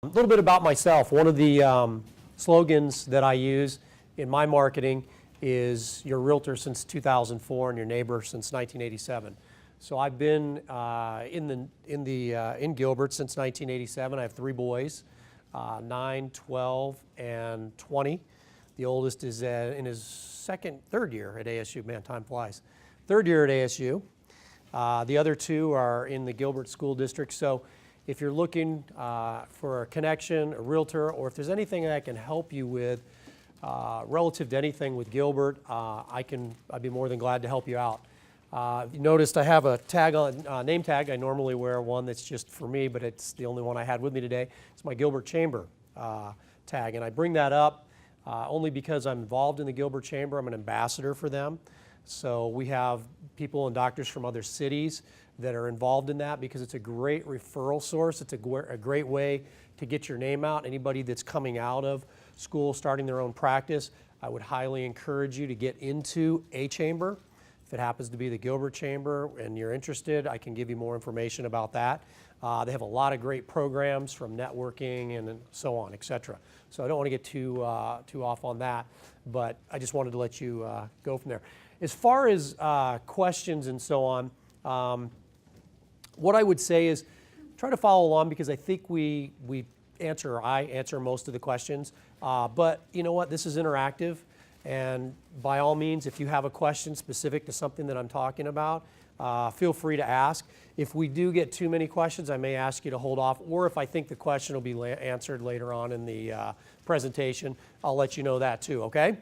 A little bit about myself. One of the slogans that I use in my marketing is your realtor since 2004 and your neighbor since 1987. So I've been in Gilbert since 1987. I have 3 boys, 9, 12, and 20. The oldest is in his third year at ASU. Man, time flies. Third year at ASU. The other 2 are in the Gilbert School District. So if you're looking for a connection, a realtor, or if there's anything that I can help you with relative to anything with Gilbert, I'd be more than glad to help you out. You noticed I have a tag on, name tag. I normally wear one that's just for me, but it's the only one I had with me today. It's my Gilbert Chamber tag, and I bring that up only because I'm involved in the Gilbert Chamber. I'm an ambassador for them. So we have people and doctors from other cities that are involved in that because it's a great referral source. It's a great way to get your name out. Anybody that's coming out of school, starting their own practice, I would highly encourage you to get into a chamber. If it happens to be the Gilbert Chamber and you're interested, I can give you more information about that. They have a lot of great programs from networking and so on, etc. So I don't want to get too off on that, but I just wanted to let you go from there. As far as questions and so on, what I would say is try to follow along because I think I answer most of the questions. But you know what? This is interactive. And by all means, if you have a question specific to something that I'm talking about, feel free to ask. If we do get too many questions, I may ask you to hold off. Or if I think the question will be answered later on in the presentation, I'll let you know that too, okay?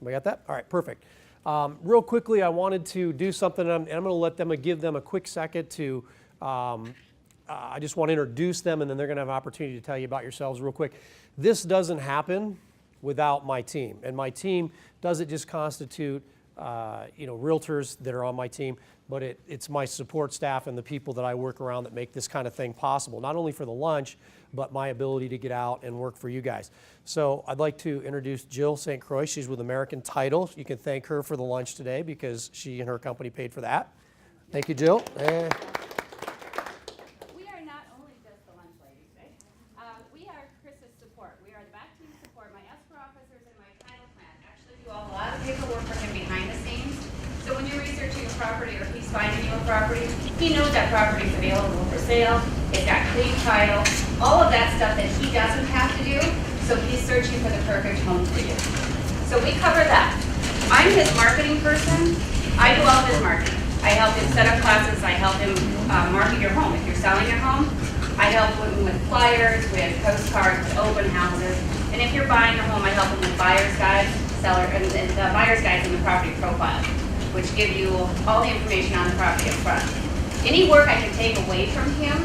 We got that? All right, perfect. Real quickly, I wanted to do something, and I'm going to give them a quick second to, I just want to introduce them, and then they're going to have an opportunity to tell you about yourselves real quick. This doesn't happen without my team, and my team doesn't just constitute realtors that are on my team, but it's my support staff and the people that I work around that make this kind of thing possible, not only for the lunch, but my ability to get out and work for you guys. So I'd like to introduce Jill St. Croix. She's with American Title. You can thank her for the lunch today because she and her company paid for that. Thank you, Jill. We are not only just the lunch ladies today. We are Chris's support. We are the back team support. My escrow officers and my title plan actually do a lot of paperwork for him behind the scenes. So when you're researching a property or he's finding you a property, he knows that property is available for sale. It's got clean title, all of that stuff that he doesn't have to do. So he's searching for the perfect home for you. So we cover that. I'm his marketing person. I do all of his marketing. I help him set up classes. I help him market your home. If you're selling your home, I help him with flyers, with postcards, with open houses. And if you're buying a home, I help him with buyer's guides, and the buyer's guides and the property profile, which give you all the information on the property up front. Any work I can take away from him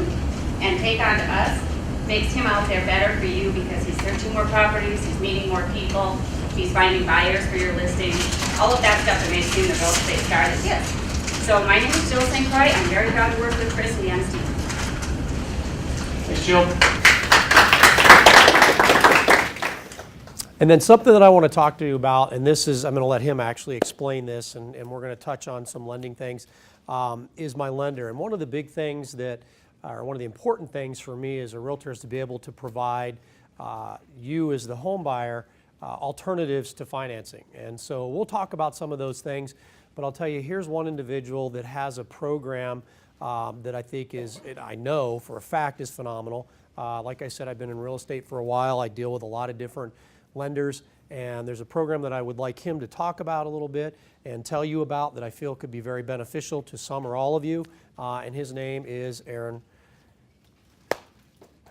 and take on to us makes him out there better for you because he's searching more properties, he's meeting more people, he's finding buyers for your listing, all of that stuff that makes him the real estate star that he is. So my name is Jill St. Croix. I'm very proud to work with Chris and the Young's team. Thanks, Jill. And then something that I want to talk to you about, and this is, I'm going to let him actually explain this, and we're going to touch on some lending things, is my lender. And one of the big things that, or one of the important things for me as a realtor is to be able to provide you as the home buyer alternatives to financing. And so we'll talk about some of those things, but I'll tell you, here's one individual that has a program that I think I know for a fact is phenomenal. Like I said, I've been in real estate for a while. I deal with a lot of different lenders, and there's a program that I would like him to talk about a little bit and tell you about that I feel could be very beneficial to some or all of you, and his name is Aaron. How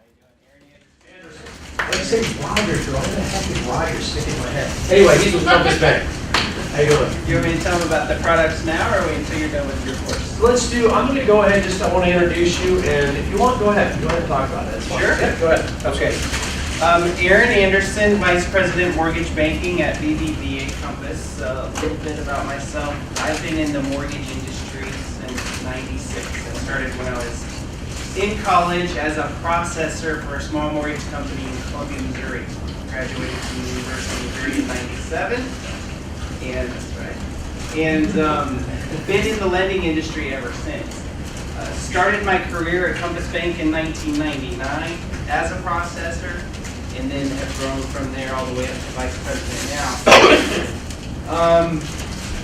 you doing, Aaron Anderson? I say Roger, Joe. What the heck is Roger sticking in my head? Anyway, he's with Compass Bank. How you doing? You want me to tell them about the products now, or wait until you're done with your course? I'm going to go ahead, I want to introduce you, and if you want, go ahead and talk about it. Sure. Yeah, go ahead. Okay. Aaron Anderson, Vice President Mortgage Banking at BBVA Compass. A little bit about myself. I've been in the mortgage industry since '96. I started when I was in college as a processor for a small mortgage company in Columbia, Missouri. Graduated from the University of Missouri in '97. And that's right. And been in the lending industry ever since. Started my career at Compass Bank in 1999 as a processor, and then have grown from there all the way up to vice president now.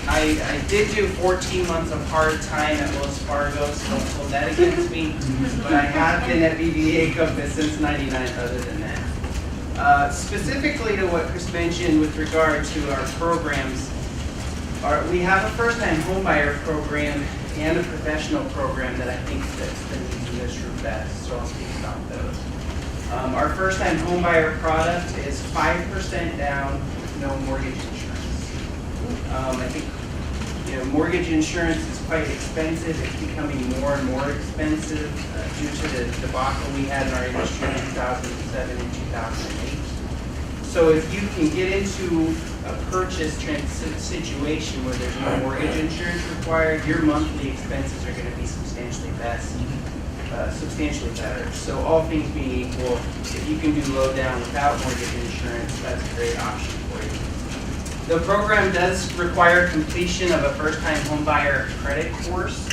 I did do 14 months of hard time at Wells Fargo, so don't hold that against me, but I have been at BBA Compass since '99 other than that. Specifically to what Chris mentioned with regard to our programs, we have a first-time homebuyer program and a professional program that I think fits the needs of this group best, so I'll speak about those. Our first-time homebuyer product is 5% down, no mortgage insurance. I think mortgage insurance is quite expensive. It's becoming more and more expensive due to the debacle we had in our industry in 2007 and 2008. So if you can get into a purchase situation where there's no mortgage insurance required, your monthly expenses are going to be substantially better. So all things being equal, if you can do low down without mortgage insurance, that's a great option for you. The program does require completion of a first-time homebuyer credit course.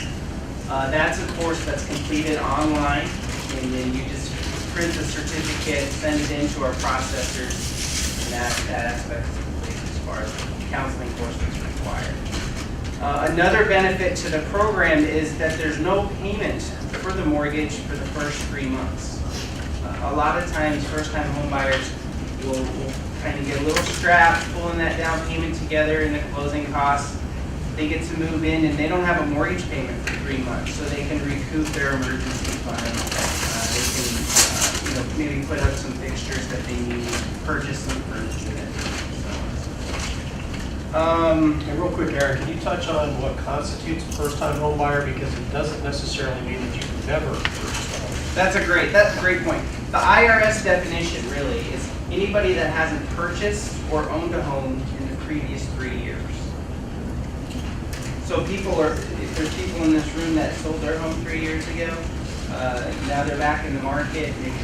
That's a course that's completed online, and then you just print the certificate, send it in to our processors, and that aspect is complete as far as the counseling course that's required. Another benefit to the program is that there's no payment for the mortgage for the first 3 months. A lot of times, first-time homebuyers will kind of get a little strapped, pulling that down payment together and the closing costs. They get to move in and they don't have a mortgage payment for 3 months, so they can recoup their emergency fund. They can, maybe put up some fixtures that they need, purchase some furniture. And real quick, Aaron, can you touch on what constitutes a first-time home buyer? Because it doesn't necessarily mean that you've never purchased a home. That's a great point. The IRS definition really is anybody that hasn't purchased or owned a home in the previous 3 years. So if there's people in this room that sold their home 3 years ago, now they're back in the market, maybe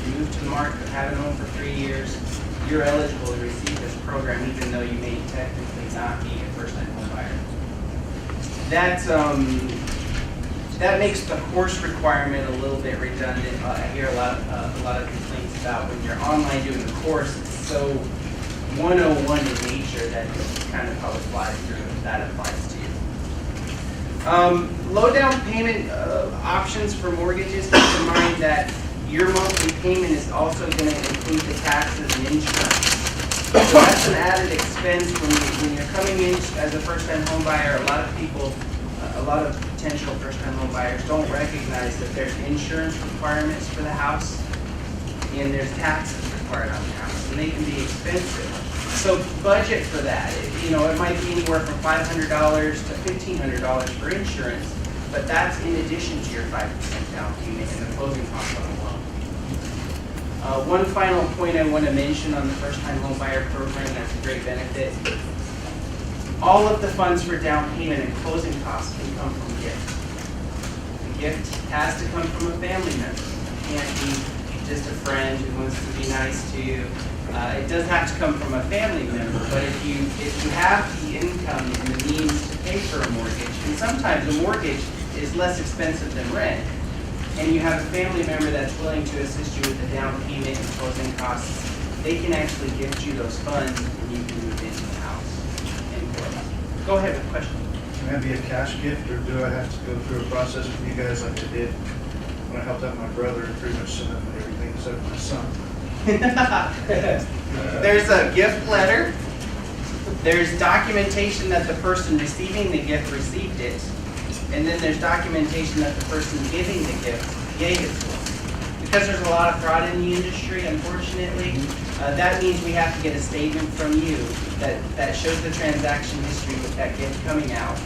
you moved to the market or had a home for 3 years, you're eligible to receive this program even though you may technically not be a first-time home buyer. That makes the course requirement a little bit redundant. I hear a lot of complaints about when you're online doing the course, it's so 101 in nature that kind of how it applies through if that applies to you. Low down payment options for mortgages, keep in mind that your monthly payment is also going to include the taxes and insurance. So that's an added expense when you're coming in as a first-time home buyer. A lot of potential first-time home buyers don't recognize that there's insurance requirements for the house and there's taxes required on the house, and they can be expensive. So budget for that. It might be anywhere from $500 to $1,500 for insurance, but that's in addition to your 5% down payment and the closing costs on the loan. One final point I want to mention on the first-time home buyer program that's a great benefit. All of the funds for down payment and closing costs can come from gifts. The gift has to come from a family member. It can't be just a friend who wants to be nice to you. It does have to come from a family member, but if you have the income and the means to pay for a mortgage, and sometimes a mortgage is less expensive than rent, and you have a family member that's willing to assist you with the down payment and closing costs, they can actually gift you those funds and you can move into the house. Go ahead with a question. Can that be a cash gift, or do I have to go through a process with you guys like I did when I helped out my brother and pretty much sent up everything except my son? There's a gift letter. There's documentation that the person receiving the gift received it. And then there's documentation that the person giving the gift gave it to us. Because there's a lot of fraud in the industry, unfortunately, that means we have to get a statement from you that shows the transaction history with that gift coming out,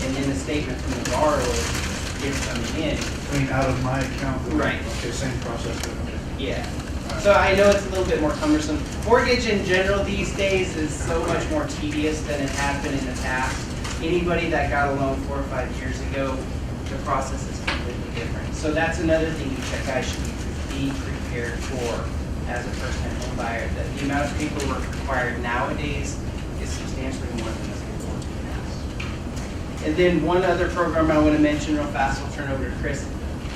and then a statement from the borrower, gift coming in. I mean, out of my account? Right. Okay, same process. Okay. Yeah. So I know it's a little bit more cumbersome. Mortgage in general these days is so much more tedious than it has been in the past. Anybody that got a loan 4 or 5 years ago, the process is completely different. So that's another thing you guys should be prepared for as a first-time home buyer, that the amount of paperwork required nowadays is substantially more than this before in the past. And then one other program I want to mention real fast, I'll turn over to Chris,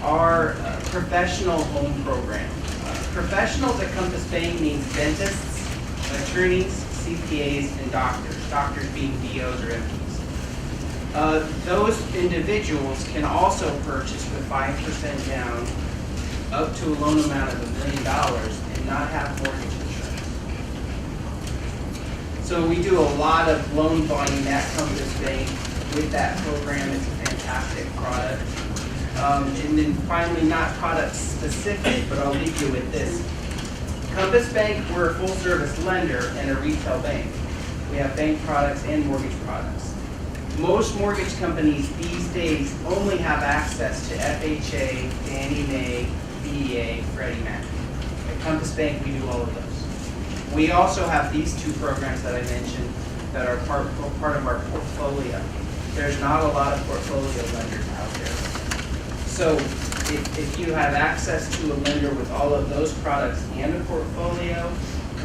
our professional home program. Professionals at Compass Bank means dentists, attorneys, CPAs, and doctors. Doctors being DOs or MPs. Those individuals can also purchase with 5% down up to a loan amount of $1 million and not have mortgage insurance. So we do a lot of loan volume at Compass Bank with that program. It's a fantastic product. And then finally, not product specific, but I'll leave you with this. Compass Bank, we're a full service lender and a retail bank. We have bank products and mortgage products. Most mortgage companies these days only have access to FHA, Fannie Mae, VA, Freddie Mac. At Compass Bank, we do all of those. We also have these two programs that I mentioned that are part of our portfolio. There's not a lot of portfolio lenders out there. So if you have access to a lender with all of those products and a portfolio,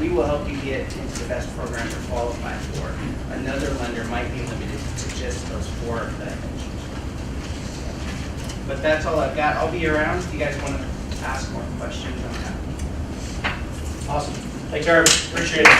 we will help you get into the best program to qualify for. Another lender might be limited to just those four that I mentioned. But that's all I've got. I'll be around if you guys want to ask more questions. I'm happy. Awesome. Thanks, Eric. Appreciate it.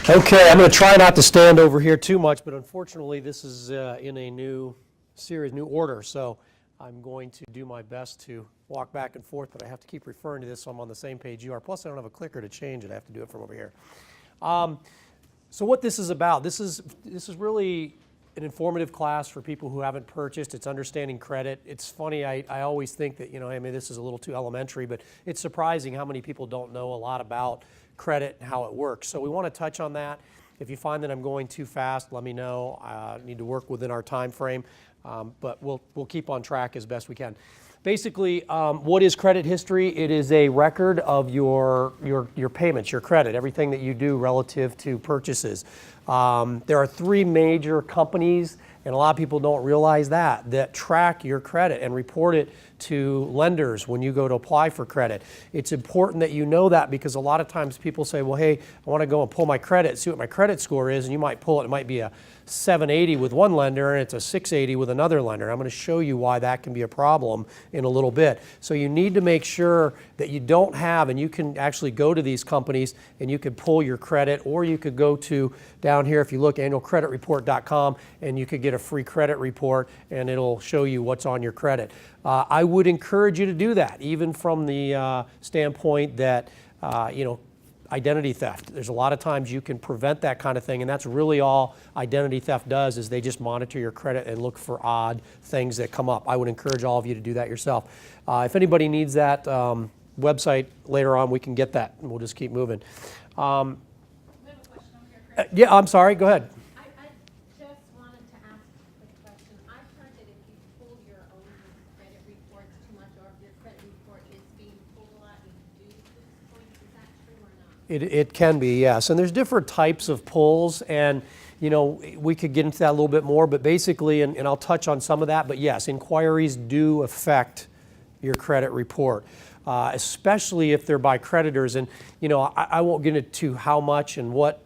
Okay, I'm going to try not to stand over here too much, but unfortunately this is in a new series, new order, so I'm going to do my best to walk back and forth, but I have to keep referring to this so I'm on the same page you are. Plus, I don't have a clicker to change it. I have to do it from over here. So what this is about, this is really an informative class for people who haven't purchased. It's understanding credit. It's funny, I always think that, this is a little too elementary, but it's surprising how many people don't know a lot about credit and how it works. So we want to touch on that. If you find that I'm going too fast, let me know. I need to work within our time frame, but we'll keep on track as best we can. Basically, what is credit history? It is a record of your payments, your credit, everything that you do relative to purchases. There are three major companies, and a lot of people don't realize that track your credit and report it to lenders when you go to apply for credit. It's important that you know that because a lot of times people say, well, hey, I want to go and pull my credit, see what my credit score is, and you might pull it. It might be a 780 with one lender and it's a 680 with another lender. I'm going to show you why that can be a problem in a little bit. So you need to make sure that you don't have, and you can actually go to these companies and you could pull your credit, or you could go to down here, if you look, annualcreditreport.com, and you could get a free credit report and it'll show you what's on your credit. I would encourage you to do that, even from the standpoint that, identity theft. There's a lot of times you can prevent that kind of thing, and that's really all identity theft does, is they just monitor your credit and look for odd things that come up. I would encourage all of you to do that yourself. If anybody needs that website later on, we can get that, and we'll just keep moving. We have a question over here, Chris. Yeah, I'm sorry, go ahead. I just wanted to ask a quick question. I've heard that if you pull your own credit reports too much, or if your credit report is being pulled a lot, you do lose points. Is that true or not? It can be, yes. And there's different types of pulls, and we could get into that a little bit more, but basically, and I'll touch on some of that, but yes, inquiries do affect your credit report, especially if they're by creditors. And I won't get into how much and what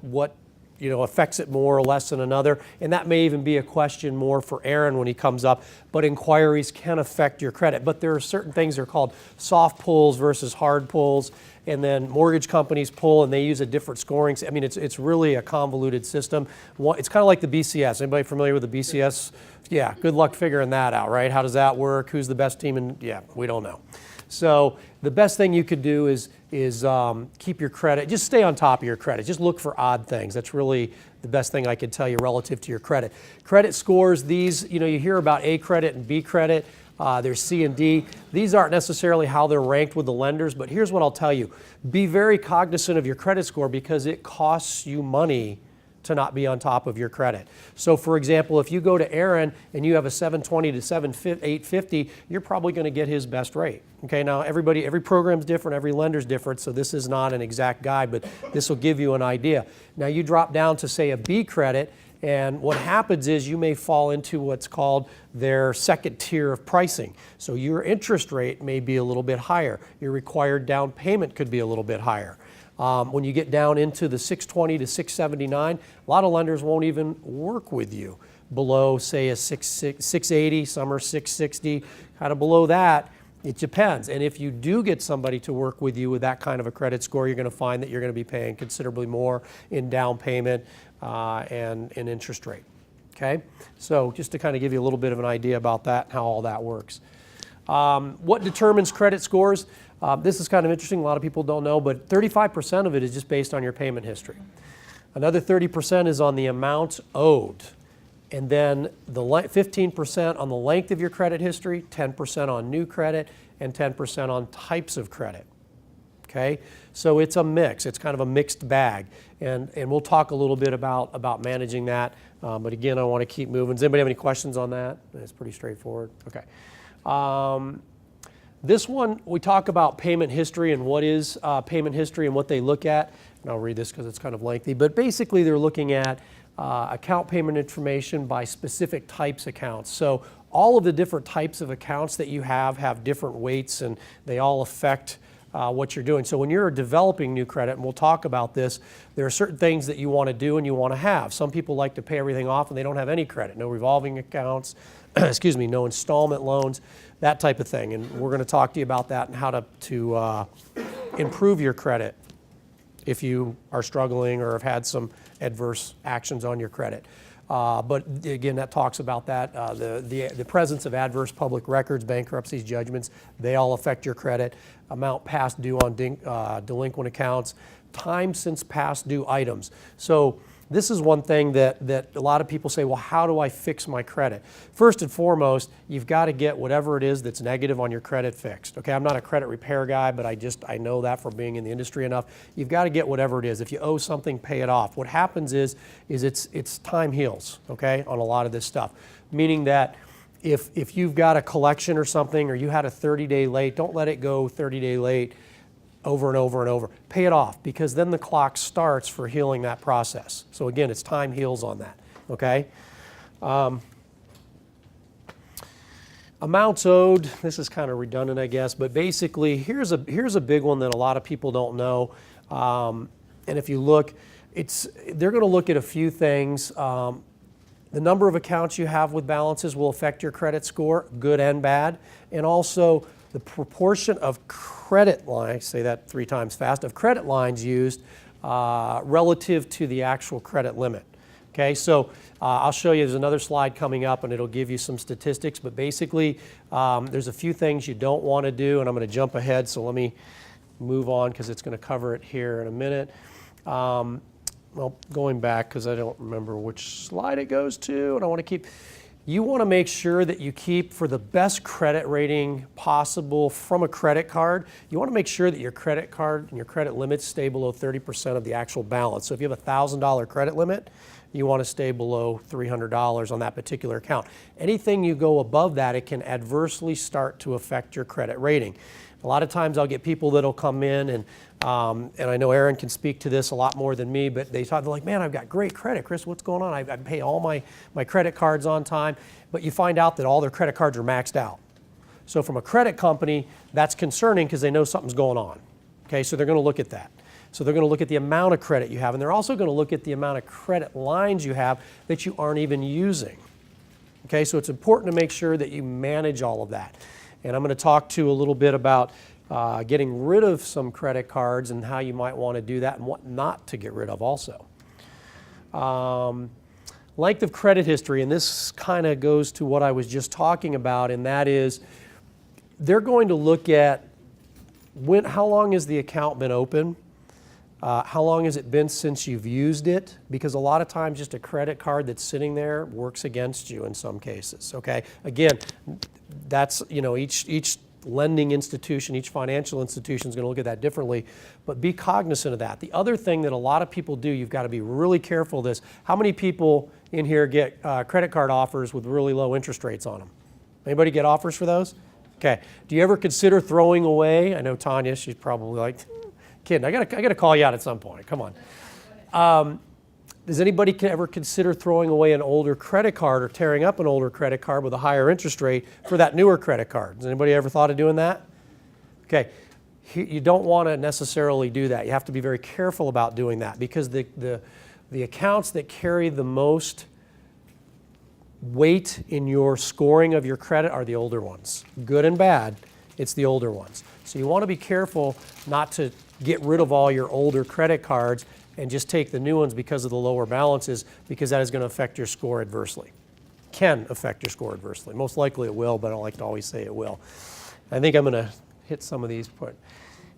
affects it more or less than another, and that may even be a question more for Aaron when he comes up, but inquiries can affect your credit. But there are certain things that are called soft pulls versus hard pulls, and then mortgage companies pull and they use a different scoring. I mean, it's really a convoluted system. It's kind of like the BCS. Anybody familiar with the BCS? Yeah, good luck figuring that out, right? How does that work? Who's the best team? And yeah, we don't know. So the best thing you could do is keep your credit, just stay on top of your credit. Just look for odd things. That's really the best thing I could tell you relative to your credit. Credit scores, these, you hear about A credit and B credit. There's C and D. These aren't necessarily how they're ranked with the lenders, but here's what I'll tell you. Be very cognizant of your credit score because it costs you money to not be on top of your credit. So for example, if you go to Aaron and you have a 720 to 850, you're probably going to get his best rate. Okay, now every program's different, every lender's different, so this is not an exact guide, but this will give you an idea. Now you drop down to say a B credit, and what happens is you may fall into what's called their second tier of pricing. So your interest rate may be a little bit higher. Your required down payment could be a little bit higher. When you get down into the 620 to 679, a lot of lenders won't even work with you below, say, a 680, some are 660, kind of below that. It depends. And if you do get somebody to work with you with that kind of a credit score, you're going to find that you're going to be paying considerably more in down payment and in interest rate. Okay? So just to kind of give you a little bit of an idea about that, how all that works. What determines credit scores? This is kind of interesting. A lot of people don't know, but 35% of it is just based on your payment history. Another 30% is on the amount owed. And then the 15% on the length of your credit history, 10% on new credit, and 10% on types of credit. Okay? So it's a mix. It's kind of a mixed bag. And we'll talk a little bit about managing that. But again, I want to keep moving. Does anybody have any questions on that? It's pretty straightforward. Okay. This one, we talk about payment history and what is payment history and what they look at. And I'll read this because it's kind of lengthy. But basically, they're looking at account payment information by specific types accounts. So all of the different types of accounts that you have different weights, and they all affect what you're doing. So when you're developing new credit, and we'll talk about this, there are certain things that you want to do and you want to have. Some people like to pay everything off and they don't have any credit, no revolving accounts, excuse me, no installment loans, that type of thing. And we're going to talk to you about that and how to improve your credit if you are struggling or have had some adverse actions on your credit. But again, that talks about that. The presence of adverse public records, bankruptcies, judgments, they all affect your credit. Amount past due on delinquent accounts, time since past due items. So this is one thing that a lot of people say, well, how do I fix my credit? First and foremost, you've got to get whatever it is that's negative on your credit fixed. Okay, I'm not a credit repair guy, but I know that from being in the industry enough. You've got to get whatever it is. If you owe something, pay it off. What happens is it's time heals, okay, on a lot of this stuff. Meaning that if you've got a collection or something, or you had a 30-day late, don't let it go 30-day late over and over and over. Pay it off, because then the clock starts for healing that process. So again, it's time heals on that, okay? Amounts owed, this is kind of redundant, I guess, but basically here's a big one that a lot of people don't know. And if you look, they're going to look at a few things. The number of accounts you have with balances will affect your credit score, good and bad, and also the proportion of credit lines, say that 3 times fast, of credit lines used relative to the actual credit limit. Okay, so I'll show you, there's another slide coming up and it'll give you some statistics, but basically there's a few things you don't want to do, and I'm going to jump ahead, so let me move on because it's going to cover it here in a minute. Well, going back because I don't remember which slide it goes to, and I want to keep... You want to make sure that you keep, for the best credit rating possible from a credit card, you want to make sure that your credit card and your credit limits stay below 30% of the actual balance. So if you have a $1,000 credit limit, you want to stay below $300 on that particular account. Anything you go above that, it can adversely start to affect your credit rating. A lot of times I'll get people that'll come in, and I know Aaron can speak to this a lot more than me, but they're like, man, I've got great credit. Chris, what's going on? I pay all my credit cards on time, but you find out that all their credit cards are maxed out. So from a credit company, that's concerning because they know something's going on. Okay, so they're going to look at that. So they're going to look at the amount of credit you have, and they're also going to look at the amount of credit lines you have that you aren't even using. Okay, so it's important to make sure that you manage all of that. And I'm going to talk to you a little bit about getting rid of some credit cards and how you might want to do that and what not to get rid of also. Length of credit history, and this kind of goes to what I was just talking about, and that is they're going to look at how long has the account been open, how long has it been since you've used it, because a lot of times just a credit card that's sitting there works against you in some cases, okay? Again, that's, each lending institution, each financial institution is going to look at that differently, but be cognizant of that. The other thing that a lot of people do, you've got to be really careful of this. How many people in here get credit card offers with really low interest rates on them? Anybody get offers for those? Okay. Do you ever consider throwing away? I know Tanya, she's probably like, kidding, I gotta call you out at some point. Come on. Does anybody ever consider throwing away an older credit card or tearing up an older credit card with a higher interest rate for that newer credit card? Has anybody ever thought of doing that? Okay. You don't want to necessarily do that. You have to be very careful about doing that because the accounts that carry the most weight in your scoring of your credit are the older ones. Good and bad, it's the older ones. So you want to be careful not to get rid of all your older credit cards and just take the new ones because of the lower balances, because that is going to affect your score adversely. Can affect your score adversely. Most likely it will, but I don't like to always say it will. I think I'm going to hit some of these.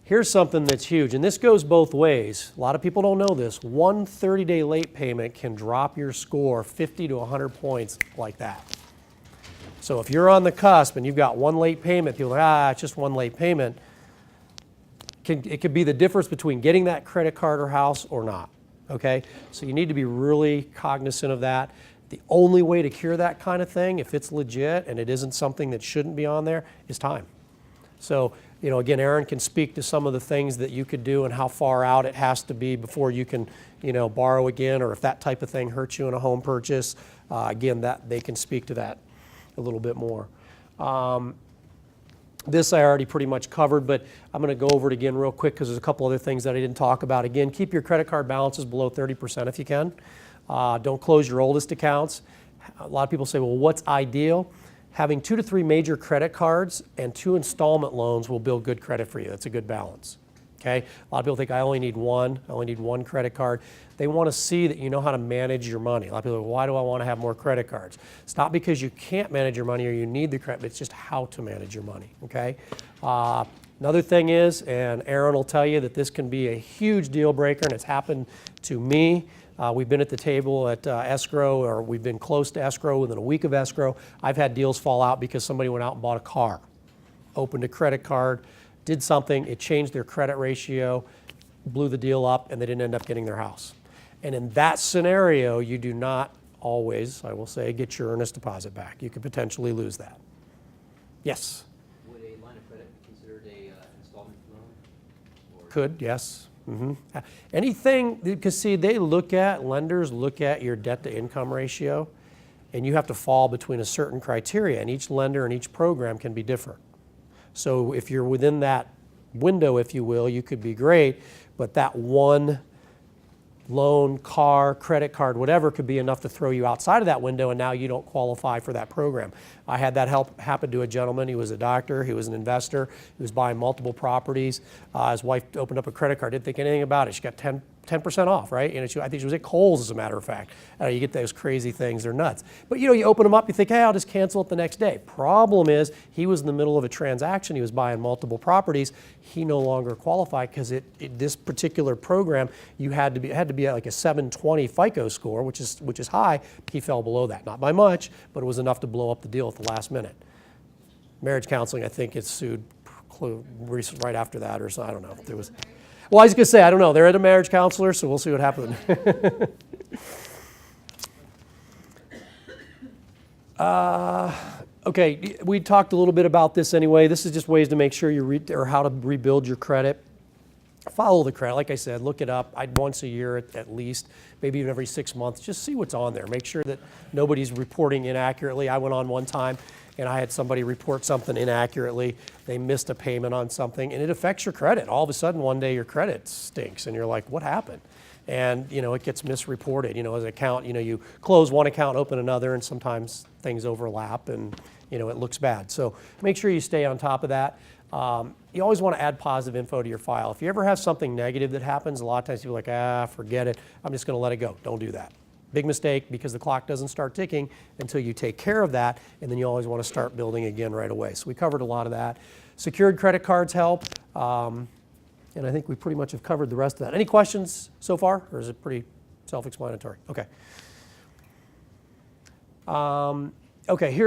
Here's something that's huge, and this goes both ways. A lot of people don't know this. One 30-day late payment can drop your score 50 to 100 points like that. So if you're on the cusp and you've got one late payment, people are like, it's just one late payment. It could be the difference between getting that credit card or house or not, okay? So you need to be really cognizant of that. The only way to cure that kind of thing, if it's legit and it isn't something that shouldn't be on there, is time. So, again, Aaron can speak to some of the things that you could do and how far out it has to be before you can, borrow again, or if that type of thing hurts you in a home purchase. Again, that they can speak to that a little bit more. This I already pretty much covered, but I'm going to go over it again real quick because there's a couple other things that I didn't talk about. Again, keep your credit card balances below 30% if you can. Don't close your oldest accounts. A lot of people say, well, what's ideal? Having 2 to 3 major credit cards and 2 installment loans will build good credit for you. That's a good balance. Okay? A lot of people think I only need one credit card. They want to see that you know how to manage your money. A lot of people are like, why do I want to have more credit cards? It's not because you can't manage your money or you need the credit, but it's just how to manage your money. Okay? Another thing is, and Aaron will tell you that this can be a huge deal breaker, and it's happened to me. We've been at the table at escrow, or we've been close to escrow within a week of escrow. I've had deals fall out because somebody went out and bought a car, opened a credit card, did something, it changed their credit ratio, blew the deal up, and they didn't end up getting their house. And in that scenario, you do not always, I will say, get your earnest deposit back. You could potentially lose that. Yes? Would a line of credit be considered a installment loan? Or Could, yes. Anything, because see, lenders look at your debt to income ratio, and you have to fall between a certain criteria, and each lender and each program can be different. So if you're within that window, if you will, you could be great, but that one loan, car, credit card, whatever could be enough to throw you outside of that window, and now you don't qualify for that program. I had that happen to a gentleman. He was a doctor. He was an investor. He was buying multiple properties. His wife opened up a credit card, didn't think anything about it. She got 10% off, right? And I think she was at Kohl's, as a matter of fact. You get those crazy things, they're nuts. But you open them up, you think, hey, I'll just cancel it the next day. Problem is, he was in the middle of a transaction, he was buying multiple properties, he no longer qualified because this particular program, you had to be at like a 720 FICO score, which is high. He fell below that, not by much, but it was enough to blow up the deal at the last minute. Marriage counseling, I think, is sued right after that, or so, I don't know if there was. Well, I was going to say, I don't know. They're at a marriage counselor, so we'll see what happens. Okay, we talked a little bit about this anyway. This is just ways to make sure or how to rebuild your credit. Follow the credit. Like I said, look it up. Once a year at least, maybe even every 6 months. Just see what's on there. Make sure that nobody's reporting inaccurately. I went on one time, and I had somebody report something inaccurately. They missed a payment on something, and it affects your credit. All of a sudden, one day your credit stinks, and you're like, what happened? And it gets misreported. As an account, you close one account, open another, and sometimes things overlap, and it looks bad. So make sure you stay on top of that. You always want to add positive info to your file. If you ever have something negative that happens, a lot of times people are like, forget it. I'm just going to let it go. Don't do that. Big mistake, because the clock doesn't start ticking until you take care of that, and then you always want to start building again right away. So we covered a lot of that. Secured credit cards help, and I think we pretty much have covered the rest of that. Any questions so far, or is it pretty self-explanatory? Okay. Okay,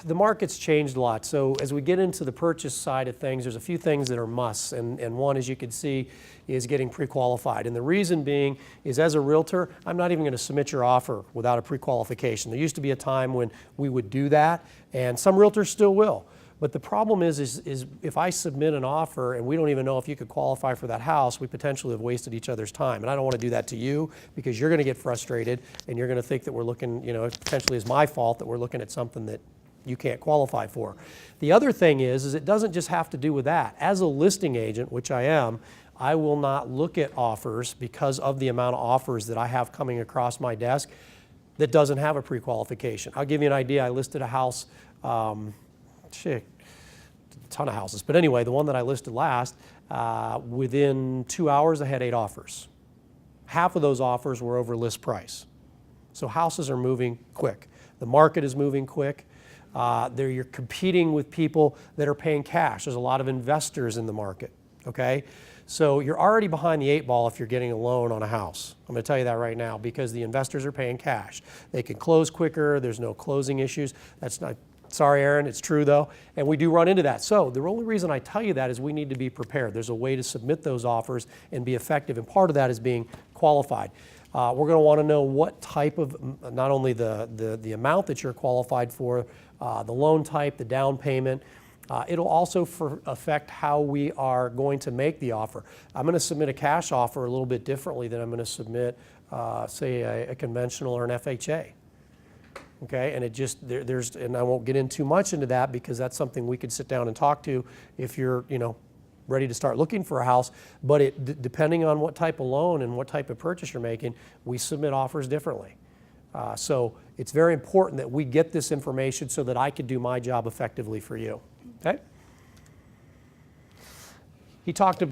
the market's changed a lot. So as we get into the purchase side of things, there's a few things that are musts. And one, as you can see, is getting pre-qualified. And the reason being is, as a realtor, I'm not even going to submit your offer without a pre-qualification. There used to be a time when we would do that, and some realtors still will. But the problem is if I submit an offer and we don't even know if you could qualify for that house, we potentially have wasted each other's time. And I don't want to do that to you, because you're going to get frustrated and you're going to think that we're looking, it potentially is my fault that we're looking at something that you can't qualify for. The other thing is it doesn't just have to do with that. As a listing agent, which I am, I will not look at offers because of the amount of offers that I have coming across my desk that doesn't have a pre-qualification. I'll give you an idea. I listed a house, a ton of houses, but anyway, the one that I listed last, within 2 hours I had 8 offers. Half of those offers were over list price. So houses are moving quick. The market is moving quick. You're competing with people that are paying cash. There's a lot of investors in the market, okay? So you're already behind the 8 ball if you're getting a loan on a house. I'm going to tell you that right now because the investors are paying cash. They can close quicker. There's no closing issues. That's not, sorry, Aaron, it's true though. And we do run into that. So the only reason I tell you that is we need to be prepared. There's a way to submit those offers and be effective. And part of that is being qualified. We're going to want to know what type of, not only the amount that you're qualified for, the loan type, the down payment. It'll also affect how we are going to make the offer. I'm going to submit a cash offer a little bit differently than I'm going to submit, say, a conventional or an FHA. Okay, and it just and I won't get in too much into that because that's something we could sit down and talk to if you're, ready to start looking for a house. But depending on what type of loan and what type of purchase you're making, we submit offers differently. So it's very important that we get this information so that I can do my job effectively for you. Okay?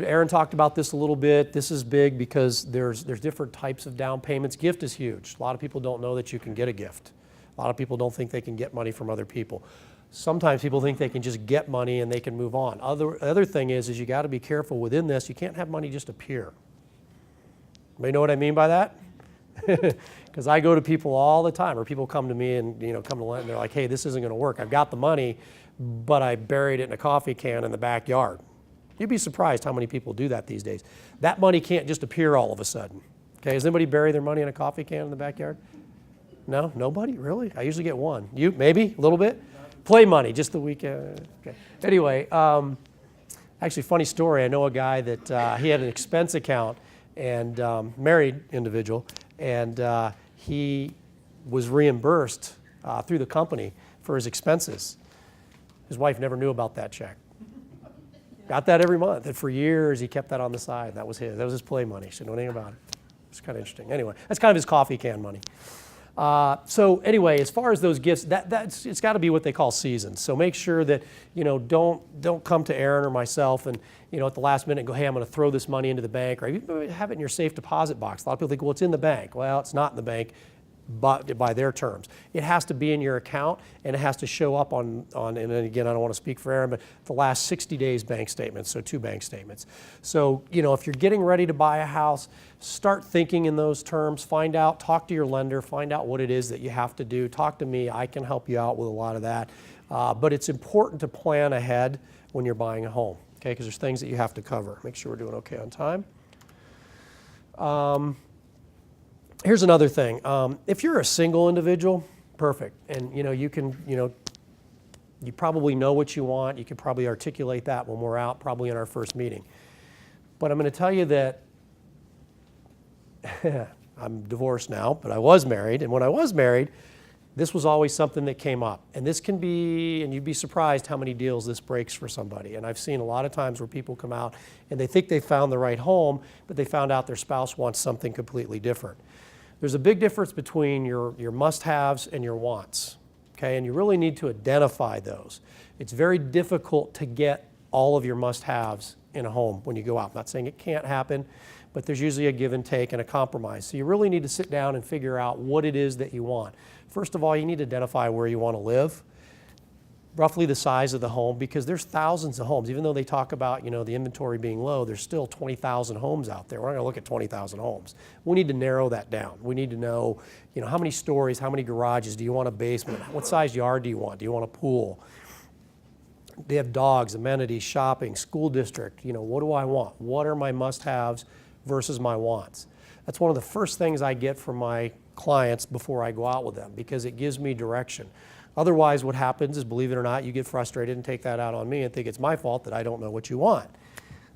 Aaron talked about this a little bit. This is big because there's different types of down payments. Gift is huge. A lot of people don't know that you can get a gift. A lot of people don't think they can get money from other people. Sometimes people think they can just get money and they can move on. Other thing is you got to be careful within this. You can't have money just appear. Anybody know what I mean by that? Because I go to people all the time, or people come to me and come to Lent and they're like, hey, this isn't going to work. I've got the money, but I buried it in a coffee can in the backyard. You'd be surprised how many people do that these days. That money can't just appear all of a sudden. Okay, has anybody buried their money in a coffee can in the backyard? No, nobody, really? I usually get one. You, maybe, a little bit? Play money, just the weekend. Okay. Anyway, actually, funny story. I know a guy that he had an expense account, and married individual, and he was reimbursed through the company for his expenses. His wife never knew about that check. Got that every month, and for years he kept that on the side. That was his play money. She didn't know anything about it. It's kind of interesting. Anyway, that's kind of his coffee can money. So anyway, as far as those gifts, it's got to be what they call seasons. So make sure that don't come to Aaron or myself and at the last minute go, hey, I'm going to throw this money into the bank, or even have it in your safe deposit box. A lot of people think, well, it's in the bank. Well, it's not in the bank, but by their terms, it has to be in your account and it has to show up on. And again, I don't want to speak for Aaron, but the last 60 days bank statements, so 2 bank statements. So if you're getting ready to buy a house, start thinking in those terms. Talk to your lender, find out what it is that you have to do. Talk to me. I can help you out with a lot of that. But it's important to plan ahead when you're buying a home, okay? Because there's things that you have to cover. Make sure we're doing okay on time. Here's another thing. If you're a single individual, perfect. And you can, you probably know what you want. You can probably articulate that when we're out, probably in our first meeting. But I'm going to tell you that I'm divorced now, but I was married. And when I was married, this was always something that came up. And this can be, and you'd be surprised how many deals this breaks for somebody. And I've seen a lot of times where people come out and they think they found the right home, but they found out their spouse wants something completely different. There's a big difference between your must-haves and your wants, okay? And you really need to identify those. It's very difficult to get all of your must-haves in a home when you go out. I'm not saying it can't happen, but there's usually a give and take and a compromise. So you really need to sit down and figure out what it is that you want. First of all, you need to identify where you want to live, roughly the size of the home, because there's thousands of homes. Even though they talk about the inventory being low, there's still 20,000 homes out there. We're not going to look at 20,000 homes. We need to narrow that down. We need to know, how many stories, how many garages, do you want a basement? What size yard do you want? Do you want a pool? They have dogs, amenities, shopping, school district. What do I want? What are my must-haves versus my wants? That's one of the first things I get from my clients before I go out with them, because it gives me direction. Otherwise, what happens is, believe it or not, you get frustrated and take that out on me and think it's my fault that I don't know what you want.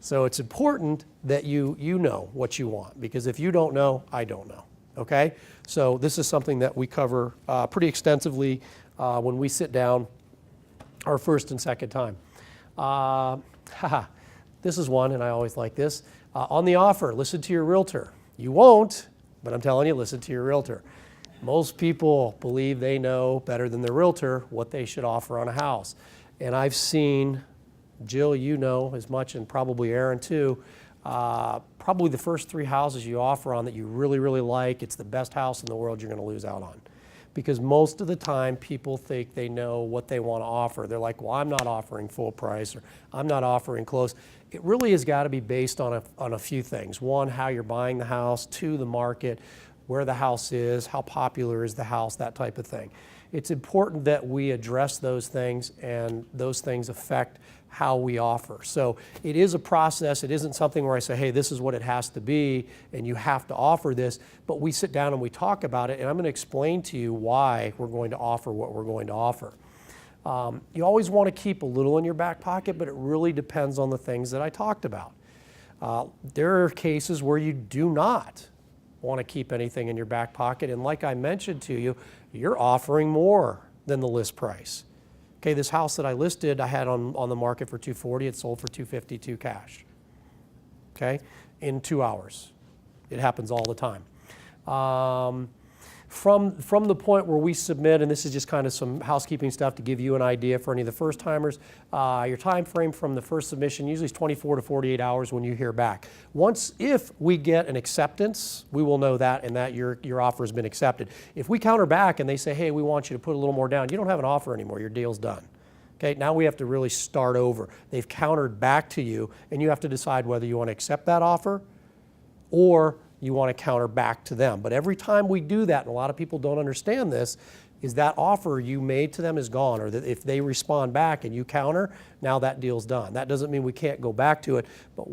So it's important that you know what you want, because if you don't know, I don't know, okay? So this is something that we cover pretty extensively when we sit down or first and second time. This is one, and I always like this. On the offer, listen to your realtor. You won't, but I'm telling you, listen to your realtor. Most people believe they know better than their realtor what they should offer on a house. And I've seen, Jill, you know as much, and probably Aaron too, probably the first 3 houses you offer on that you really, really like, it's the best house in the world you're going to lose out on. Because most of the time people think they know what they want to offer. They're like, well, I'm not offering full price, or I'm not offering close. It really has got to be based on a few things. 1, how you're buying the house. 2, the market, where the house is, how popular is the house, that type of thing. It's important that we address those things, and those things affect how we offer. So it is a process. It isn't something where I say, hey, this is what it has to be, and you have to offer this. But we sit down and we talk about it, and I'm going to explain to you why we're going to offer what we're going to offer. You always want to keep a little in your back pocket, but it really depends on the things that I talked about. There are cases where you do not want to keep anything in your back pocket, and like I mentioned to you, you're offering more than the list price. Okay, this house that I listed, I had on the market for $240, it sold for $252 cash. Okay, in 2 hours. It happens all the time. From the point where we submit, and this is just kind of some housekeeping stuff to give you an idea for any of the first timers, your time frame from the first submission usually is 24 to 48 hours when you hear back. If we get an acceptance, we will know that and that your offer has been accepted. If we counter back and they say, hey, we want you to put a little more down, you don't have an offer anymore, your deal's done. Okay, now we have to really start over. They've countered back to you, and you have to decide whether you want to accept that offer or you want to counter back to them. But every time we do that, and a lot of people don't understand this, is that offer you made to them is gone, or that if they respond back and you counter, now that deal's done. That doesn't mean we can't go back to it, but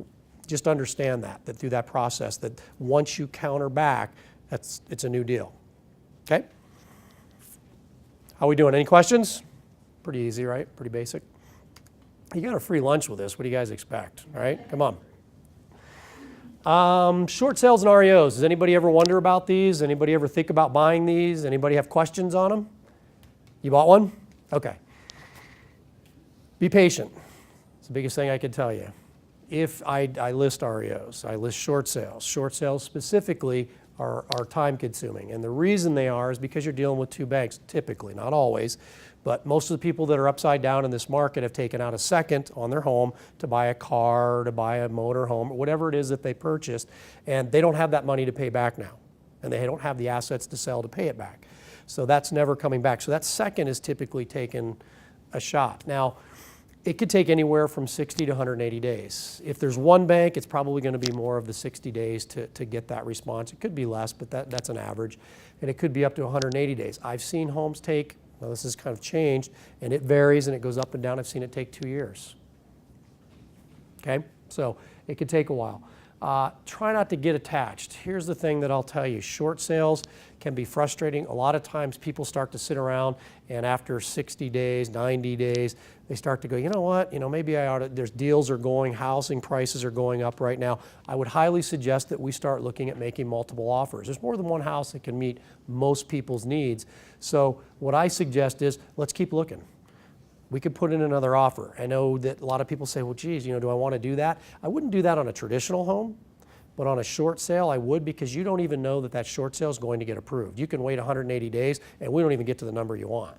just understand that through that process, that once you counter back, it's a new deal. Okay? How we doing? Any questions? Pretty easy, right? Pretty basic. You got a free lunch with this. What do you guys expect? All right? Come on. Short sales and REOs. Does anybody ever wonder about these? Anybody ever think about buying these? Anybody have questions on them? You bought one? Okay. Be patient. It's the biggest thing I can tell you. If I list REOs, I list short sales. Short sales specifically are time consuming. And the reason they are is because you're dealing with 2 banks, typically, not always. But most of the people that are upside down in this market have taken out a second on their home to buy a car, to buy a motor home, or whatever it is that they purchased, and they don't have that money to pay back now. And they don't have the assets to sell to pay it back. So that's never coming back. So that second is typically taken a shot. Now, it could take anywhere from 60 to 180 days. If there's one bank, it's probably going to be more of the 60 days to get that response. It could be less, but that's an average. And it could be up to 180 days. I've seen homes take, now this has kind of changed, and it varies and it goes up and down. I've seen it take 2 years. Okay, so it could take a while. Try not to get attached. Here's the thing that I'll tell you. Short sales can be frustrating. A lot of times people start to sit around, and after 60 days, 90 days, they start to go, you know what, maybe I ought to, there's deals are going, housing prices are going up right now. I would highly suggest that we start looking at making multiple offers. There's more than one house that can meet most people's needs. So what I suggest is, let's keep looking. We could put in another offer. I know that a lot of people say, well, geez, do I want to do that? I wouldn't do that on a traditional home, but on a short sale, I would, because you don't even know that that short sale is going to get approved. You can wait 180 days, and we don't even get to the number you want.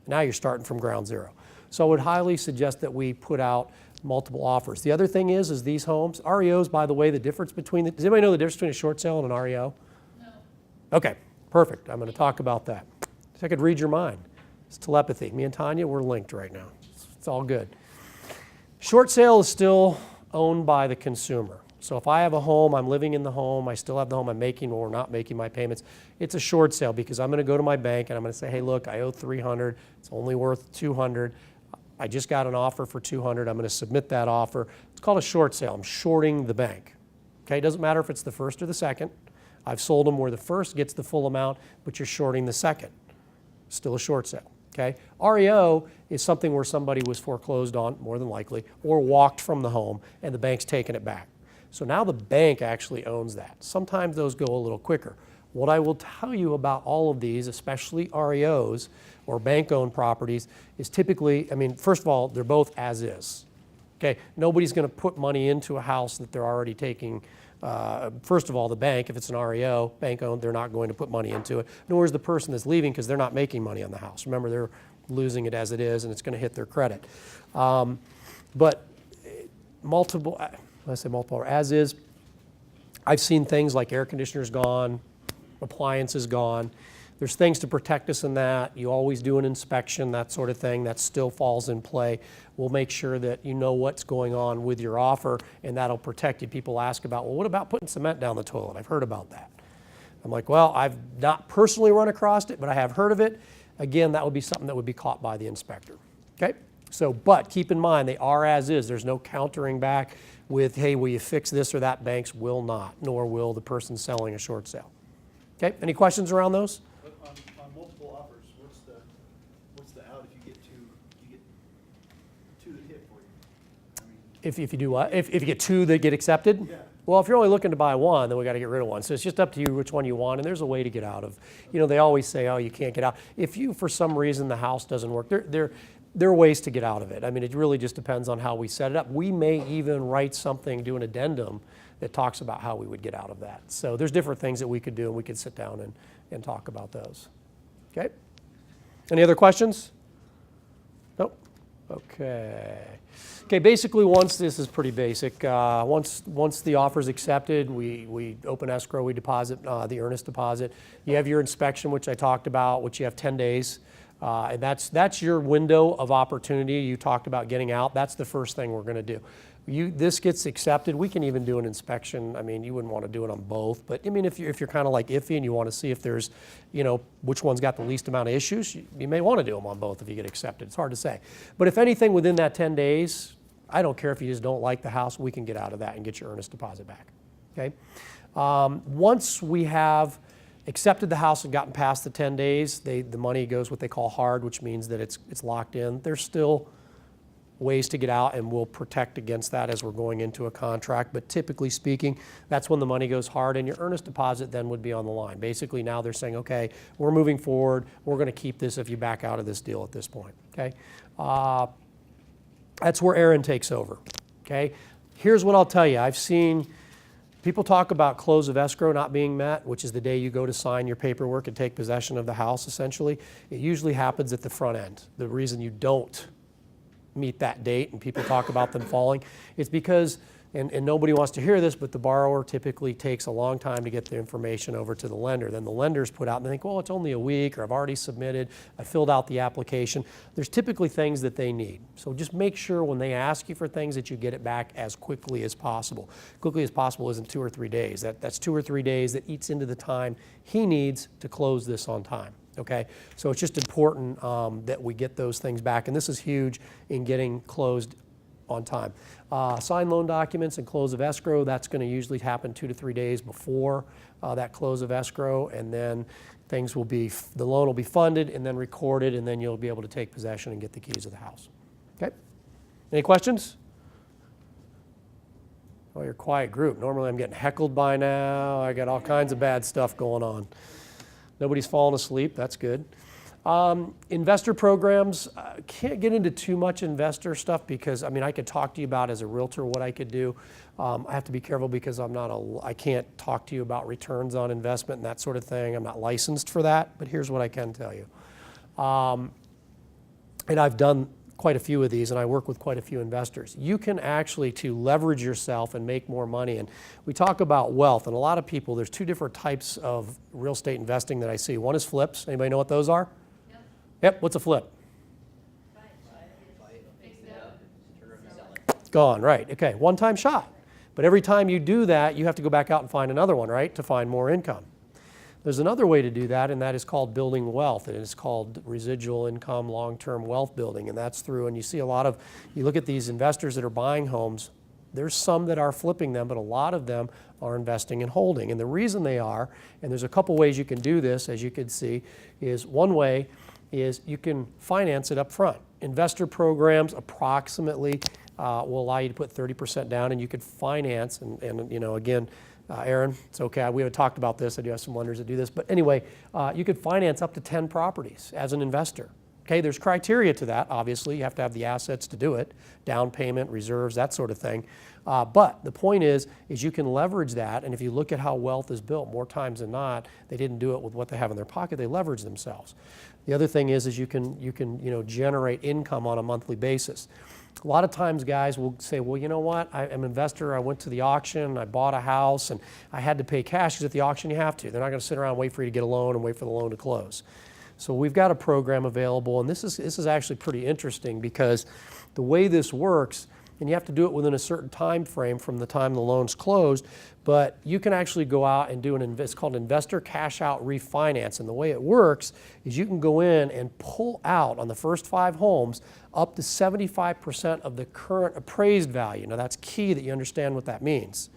Now you're starting from ground zero. So I would highly suggest that we put out multiple offers. The other thing is these homes, REOs, by the way, the difference between, does anybody know the difference between a short sale and an REO? No. Okay, perfect. I'm going to talk about that. So I could read your mind. It's telepathy. Me and Tanya, we're linked right now. It's all good. Short sale is still owned by the consumer. So if I have a home, I'm living in the home, I still have the home I'm making or not making my payments, it's a short sale because I'm going to go to my bank and I'm going to say, hey, look, I owe $300. It's only worth $200. I just got an offer for $200. I'm going to submit that offer. It's called a short sale. I'm shorting the bank. Okay, it doesn't matter if it's the first or the second. I've sold them where the first gets the full amount, but you're shorting the second. Still a short sale. Okay? REO is something where somebody was foreclosed on, more than likely, or walked from the home, and the bank's taken it back. So now the bank actually owns that. Sometimes those go a little quicker. What I will tell you about all of these, especially REOs or bank-owned properties, is typically, I mean, first of all, they're both as is. Okay, nobody's going to put money into a house that they're already taking. First of all, the bank, if it's an REO, bank-owned, they're not going to put money into it, nor is the person that's leaving because they're not making money on the house. Remember, they're losing it as it is, and it's going to hit their credit. But multiple, when I say multiple, as is, I've seen things like air conditioners gone, appliances gone. There's things to protect us in that. You always do an inspection, that sort of thing. That still falls in play. We'll make sure that you know what's going on with your offer, and that'll protect you. People ask about, well, what about putting cement down the toilet? I've heard about that. I'm like, well, I've not personally run across it, but I have heard of it. Again, that would be something that would be caught by the inspector. Okay? So, but keep in mind, they are as is. There's no countering back with, hey, will you fix this or that? Banks will not, nor will the person selling a short sale. Okay? Any questions around those? On multiple offers, what's the out if you get two that hit for you? I mean, If you do what? If you get two that get accepted? Yeah. Well, if you're only looking to buy one, then we got to get rid of one. So it's just up to you which one you want, and there's a way to get out of. You know, they always say, oh, you can't get out. If you, for some reason, the house doesn't work, there are ways to get out of it. I mean, it really just depends on how we set it up. We may even write something, do an addendum that talks about how we would get out of that. So there's different things that we could do, and we could sit down and talk about those. Okay? Any other questions? Nope. Okay. Okay, basically once, this is pretty basic, once the offer's accepted, we open escrow, we deposit the earnest deposit. You have your inspection, which I talked about, which you have 10 days. And that's your window of opportunity. You talked about getting out. That's the first thing we're going to do. This gets accepted. We can even do an inspection. I mean, you wouldn't want to do it on both, but I mean, if you're kind of like iffy and you want to see if there's, you know, which one's got the least amount of issues, you may want to do them on both if you get accepted. It's hard to say. But if anything within that 10 days, I don't care if you just don't like the house, we can get out of that and get your earnest deposit back. Okay. Once we have accepted the house and gotten past the 10 days, the money goes what they call hard, which means that it's locked in. There's still ways to get out, and we'll protect against that as we're going into a contract. But typically speaking, that's when the money goes hard, and your earnest deposit then would be on the line. Basically, now they're saying, okay, we're moving forward. We're going to keep this if you back out of this deal at this point. Okay, that's where Aaron takes over. Okay, here's what I'll tell you. I've seen people talk about close of escrow not being met, which is the day you go to sign your paperwork and take possession of the house, essentially. It usually happens at the front end. The reason you don't meet that date and people talk about them falling, it's because, and nobody wants to hear this, but the borrower typically takes a long time to get the information over to the lender. Then the lenders put out and they think, well, it's only a week, or I've already submitted, I filled out the application. There's typically things that they need. So just make sure when they ask you for things that you get it back as quickly as possible. Quickly as possible isn't 2 or 3 days. That's 2 or 3 days that eats into the time he needs to close this on time. Okay, so it's just important that we get those things back, and this is huge in getting closed on time. Sign loan documents and close of escrow, that's going to usually happen 2 to 3 days before that close of escrow, and then things will be, the loan will be funded and then recorded, and then you'll be able to take possession and get the keys of the house. Okay, any questions? Oh, you're a quiet group. Normally I'm getting heckled by now. I got all kinds of bad stuff going on. Nobody's fallen asleep, that's good. Investor programs, can't get into too much investor stuff because, I mean, I could talk to you about as a realtor what I could do. I have to be careful because I can't talk to you about returns on investment and that sort of thing. I'm not licensed for that, but here's what I can tell you. And I've done quite a few of these, and I work with quite a few investors. You can actually, to leverage yourself and make more money, and we talk about wealth, and a lot of people, there's 2 different types of real estate investing that I see. One is flips. Anybody know what those are? Yep, what's a flip? It's gone, right. Okay, one-time shot. But every time you do that, you have to go back out and find another one, right, to find more income. There's another way to do that, and that is called building wealth. And it's called residual income, long-term wealth building. And that's through, and you see a lot of, you look at these investors that are buying homes, there's some that are flipping them, but a lot of them are investing and holding. And the reason they are, and there's a couple ways you can do this, as you can see, is one way is you can finance it up front. Investor programs approximately will allow you to put 30% down, and you could finance, and you know, again, Aaron, it's okay, we haven't talked about this, I do have some lenders that do this, but anyway, you could finance up to 10 properties as an investor. Okay, there's criteria to that, obviously, you have to have the assets to do it, down payment, reserves, that sort of thing. But the point is you can leverage that, and if you look at how wealth is built, more times than not, they didn't do it with what they have in their pocket, they leverage themselves. The other thing is you can generate income on a monthly basis. A lot of times guys will say, well, you know what, I'm an investor, I went to the auction, I bought a house, and I had to pay cash, because at the auction you have to. They're not going to sit around and wait for you to get a loan and wait for the loan to close. So we've got a program available, and this is actually pretty interesting, because the way this works, and you have to do it within a certain time frame from the time the loan's closed, but you can actually go out and do it's called investor cash out refinance. And the way it works is you can go in and pull out on the first 5 homes up to 75% of the current appraised value. Now that's key that you understand what that means.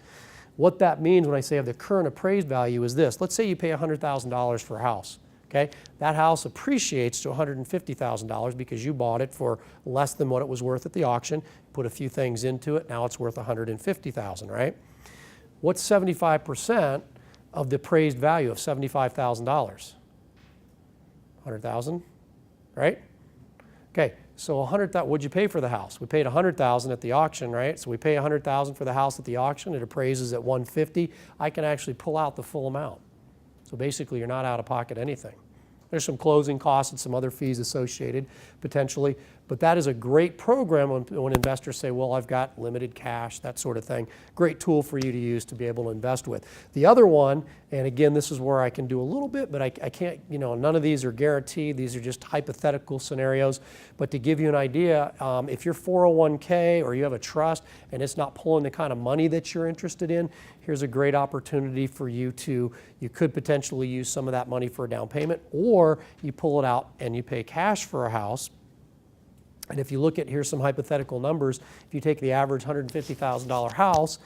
What that means when I say of the current appraised value is this. Let's say you pay $100,000 for a house. Okay? That house appreciates to $150,000 because you bought it for less than what it was worth at the auction, put a few things into it, now it's worth $150,000, right? What's 75% of the appraised value of $75,000? $100,000, right? Okay, so what'd you pay for the house? We paid $100,000 at the auction, right? So we pay $100,000 for the house at the auction, it appraises at $150,000. I can actually pull out the full amount. So basically, you're not out of pocket anything. There's some closing costs and some other fees associated potentially, but that is a great program when investors say, well, I've got limited cash, that sort of thing. Great tool for you to use to be able to invest with. The other one, and again, this is where I can do a little bit, but I can't, none of these are guaranteed. These are just hypothetical scenarios. But to give you an idea, if you're 401k or you have a trust and it's not pulling the kind of money that you're interested in, here's a great opportunity for you could potentially use some of that money for a down payment, or you pull it out and you pay cash for a house. And if you look at, here's some hypothetical numbers, if you take the average $150,000 house,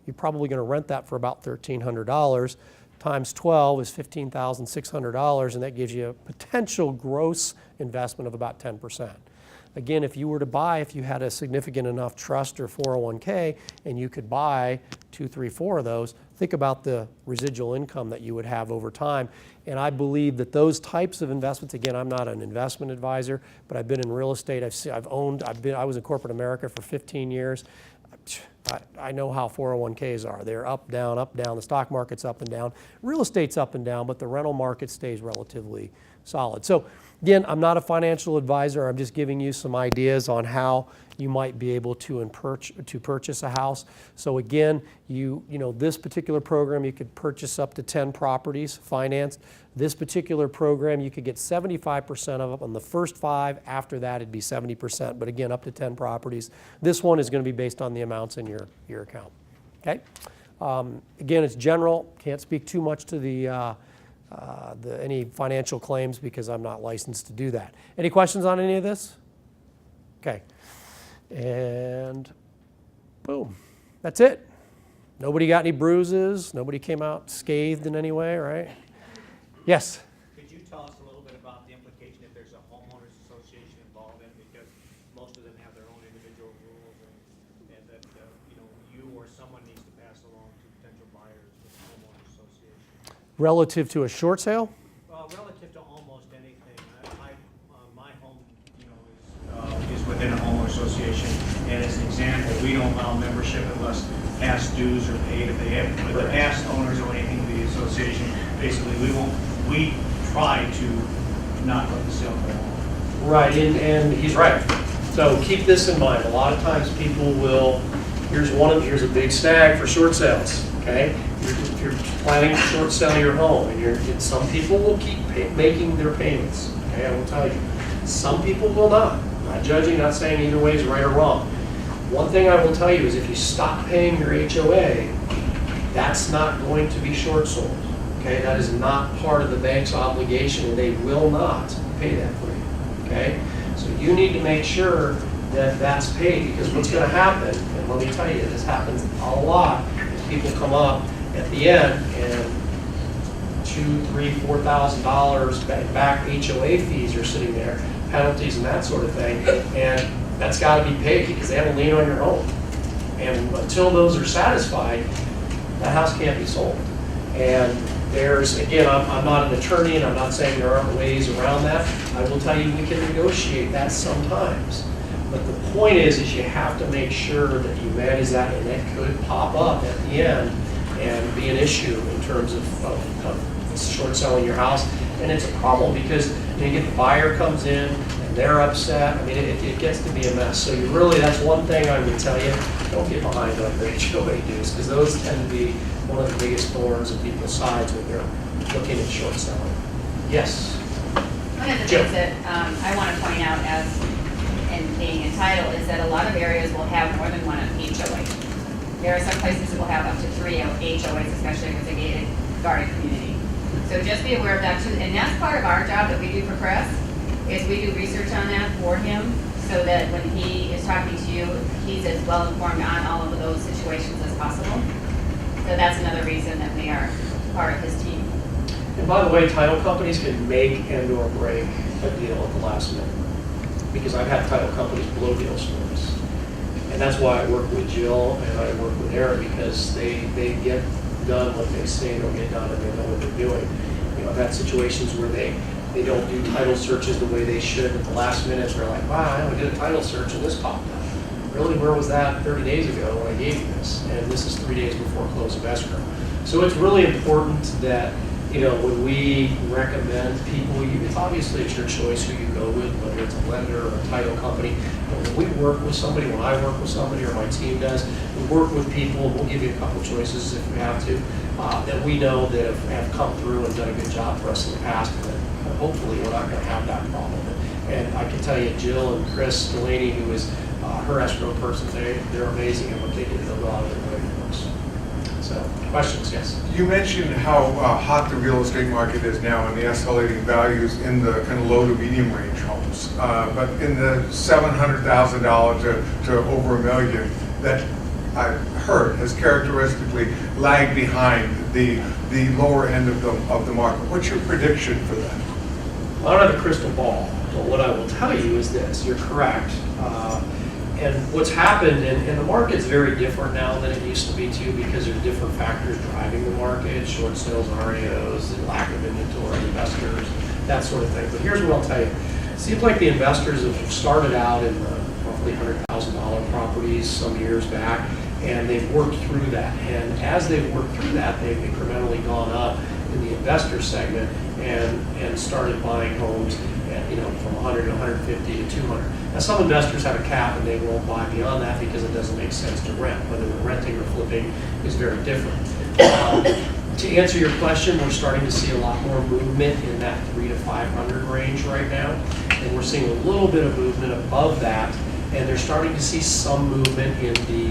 you're probably going to rent that for about $1,300. Times 12 is $15,600, and that gives you a potential gross investment of about 10%. Again, if you were to buy, if you had a significant enough trust or 401k, and you could buy 2, 3, 4 of those, think about the residual income that you would have over time. And I believe that those types of investments, again, I'm not an investment advisor, but I've been in real estate. I was in corporate America for 15 years. I know how 401ks are. They're up, down, up, down. The stock market's up and down. Real estate's up and down, but the rental market stays relatively solid. So again, I'm not a financial advisor. I'm just giving you some ideas on how you might be able to purchase a house. So again, this particular program, you could purchase up to 10 properties financed. This particular program, you could get 75% of it on the first 5. After that, it'd be 70%, but again, up to 10 properties. This one is going to be based on the amounts in your account. Okay? Again, it's general. Can't speak too much to any financial claims because I'm not licensed to do that. Any questions on any of this? Okay. And boom, that's it. Nobody got any bruises. Nobody came out scathed in any way, right? Yes? Could you tell us a little bit about the implication if there's a homeowners association involved in, because most of them have their own individual rules, and that you or someone needs to pass along to potential buyers with the homeowners association? Relative to a short sale? Relative to almost anything. My home, is within a homeowner association, and as an example, we don't allow membership unless past dues are paid. If they have, if the past owners or anything to the association, basically we try to not let the sale go on. Right, and he's right. So keep this in mind. A lot of times people will, here's a big snag for short sales, okay? If you're planning to short sell your home, and some people will keep making their payments, okay? I will tell you. Some people will not. I'm not judging, not saying either way is right or wrong. One thing I will tell you is if you stop paying your HOA, that's not going to be short sold. Okay, that is not part of the bank's obligation, and they will not pay that for you. Okay, so you need to make sure that that's paid, because what's going to happen, and let me tell you, this happens a lot, is people come up at the end and $2,000, $3,000, $4,000 back HOA fees are sitting there, penalties and that sort of thing, and that's got to be paid because they have a lien on your home. And until those are satisfied, that house can't be sold. And there's, again, I'm not an attorney and I'm not saying there aren't ways around that. I will tell you we can negotiate that sometimes. But the point is you have to make sure that you manage that, and that could pop up at the end and be an issue in terms of short selling your house. And it's a problem because you get the buyer comes in and they're upset. I mean, it gets to be a mess. So you really, that's one thing I would tell you, don't get behind other HOA dues, because those tend to be one of the biggest thorns in people's sides when they're looking at short selling. Yes? One of the Jill. things that I want to point out as in being entitled is that a lot of areas will have more than one HOA. There are some places that will have up to 3 HOAs, especially if it's a gated guarded community. So just be aware of that too. And that's part of our job that we do for Chris, is we do research on that for him so that when he is talking to you, he's as well informed on all of those situations as possible. So that's another reason that we are part of his team. And by the way, title companies can make and or break a deal at the last minute, because I've had title companies blow deals for us. And that's why I work with Jill and I work with Aaron, because they get done what they say they'll get done and they know what they're doing. You know, I've had situations where they don't do title searches the way they should at the last minute. They're like, wow, I only did a title search and this popped up. Really, where was that 30 days ago when I gave you this? And this is 3 days before close of escrow. So it's really important that, you know, when we recommend people, it's obviously it's your choice who you go with, whether it's a lender or a title company. But when we work with somebody, when I work with somebody or my team does, we work with people, we'll give you a couple choices if we have to, that we know that have come through and done a good job for us in the past. And hopefully we're not going to have that problem. And I can tell you, Jill and Chris Delaney, who is her escrow person, they're amazing at what they do. They'll go out of their way for us. So, questions, yes? You mentioned how hot the real estate market is now and the escalating values in the kind of low to medium range homes. But in the $700,000 to over $1 million, that I've heard has characteristically lagged behind the lower end of the market. What's your prediction for that? I don't have a crystal ball, but what I will tell you is this: you're correct. And what's happened, and the market's very different now than it used to be too, because there's different factors driving the market: short sales, REOs, the lack of inventory, investors, that sort of thing. But here's what I'll tell you: it seems like the investors have started out in the roughly $100,000 properties some years back, and they've worked through that. And as they've worked through that, they've incrementally gone up in the investor segment and started buying homes at, you know, from 100 to 150 to 200. Now, some investors have a cap and they won't buy beyond that because it doesn't make sense to rent. Whether they're renting or flipping is very different. To answer your question, we're starting to see a lot more movement in that 300 to 500 range right now, and we're seeing a little bit of movement above that. And they're starting to see some movement in the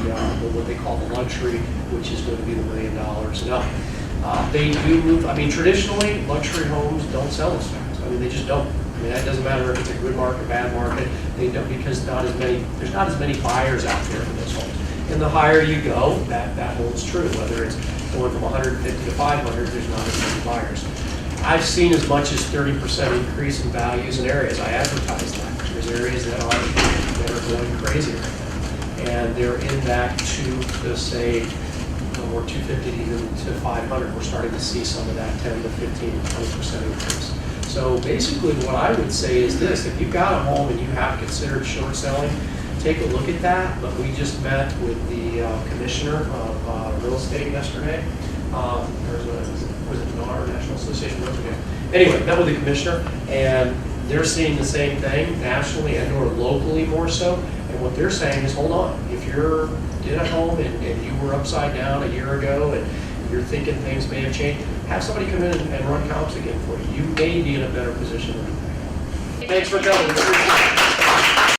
what they call the luxury, which is going to be the $1 million and up. They do move. I mean, traditionally, luxury homes don't sell as fast. I mean, they just don't. I mean, that doesn't matter if it's a good market, bad market. They don't, because there's not as many buyers out there for those homes. And the higher you go, that holds true. Whether it's going from 150 to 500, there's not as many buyers. I've seen as much as 30% increase in values in areas. I advertise that. There's areas that are going crazy right now, and they're in that to say, or 250 even to 500. We're starting to see some of that 10 to 15, 20% increase. So basically, what I would say is this: if you've got a home and you have considered short selling, take a look at that. But we just met with the commissioner of real estate yesterday. Was it NAR, National Association of Realtors? Anyway, met with the commissioner, and they're seeing the same thing nationally and or locally more so. And what they're saying is, hold on, if you're in a home and you were upside down a year ago and you're thinking things may have changed, have somebody come in and run comps again for you. You may be in a better position than you think. Thanks for coming.